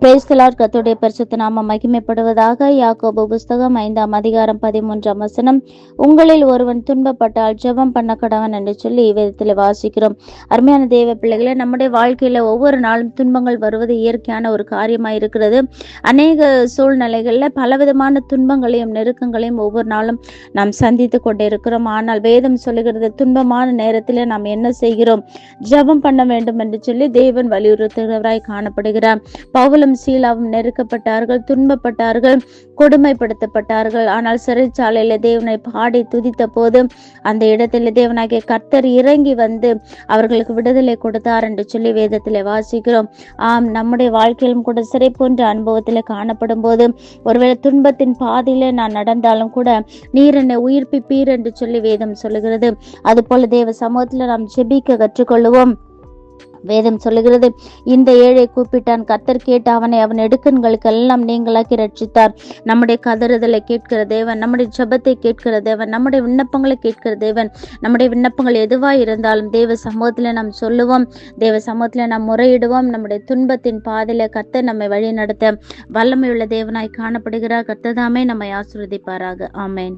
Praise the Lord. கர்த்தருடைய பரிசுத்த நாமம் மகிமைப்படுவதாக. யாக்கோபு புஸ்தகம் 5ஆம் அதிகாரம் 13ஆம் வசனம், உங்களில் ஒருவன் துன்பப்பட்டால் ஜெபம் பண்ண கடவன் என்று சொல்லி வேதத்தில் வாசிக்கிறோம். அருமையான தேவ பிள்ளைகளை, நம்முடைய வாழ்க்கையில ஒவ்வொரு நாளும் துன்பங்கள் வருவது இயற்கையான ஒரு காரியமாக இருக்கிறது. அநேக சூழ்நிலைகள்ல பலவிதமான துன்பங்களையும் நெருக்கங்களையும் ஒவ்வொரு நாளும் நாம் சந்தித்து கொண்டே இருக்கிறோம். ஆனால் வேதம் சொல்லுகிறது, துன்பமான நேரத்தில் நாம் என்ன செய்கிறோம்? ஜெபம் பண்ண வேண்டும் என்று சொல்லி தேவன் வலியுறுத்துகிறவராய் காணப்படுகிறார். பவுலும் சீலாவும் நெருக்கப்பட்டார்கள், துன்பப்பட்டார்கள், கொடுமைப்படுத்தப்பட்டார்கள். ஆனால் சிறைச்சாலையில தேவனை பாடி துதித்த போது அந்த இடத்துல தேவனாகிய கர்த்தர் இறங்கி வந்து அவர்களுக்கு விடுதலை கொடுத்தார் என்று சொல்லி வேதத்திலே வாசிக்கிறோம். நம்முடைய வாழ்க்கையிலும் கூட சிறை போன்ற அனுபவத்தில் காணப்படும் போது, ஒருவேளை துன்பத்தின் பாதையில நான் நடந்தாலும் கூட நீர் என்னை உயிர்ப்பிப்பீர் என்று சொல்லி வேதம் சொல்லுகிறது. அது போல தேவ சமூகத்துல நாம் ஜெபிக்க கற்றுக்கொள்ளுவோம். வேதம் சொல்லுகிறது, இந்த ஏழை கூப்பிட்டான், கர்த்தர் கேட்டு அவனை அவன் எடுக்கண்களுக்கு எல்லாம் நீங்களாக்கி ரட்சித்தார். நம்முடைய கதறுதலை கேட்கிற தேவன், நம்முடைய ஜெபத்தை கேட்கிற தேவன், நம்முடைய விண்ணப்பங்களை கேட்கிற தேவன். நம்முடைய விண்ணப்பங்கள் எதுவாய் இருந்தாலும் தேவ சமூகத்துல நாம் சொல்லுவோம், தேவ சமூகத்துல நாம் முறையிடுவோம். நம்முடைய துன்பத்தின் பாதையில கர்த்தர் நம்மை வழி நடத்த வல்லமையுள்ள தேவனாய் காணப்படுகிறார். கர்த்தர் தாமே நம்மை ஆசீர்வதிப்பாராக. ஆமென்.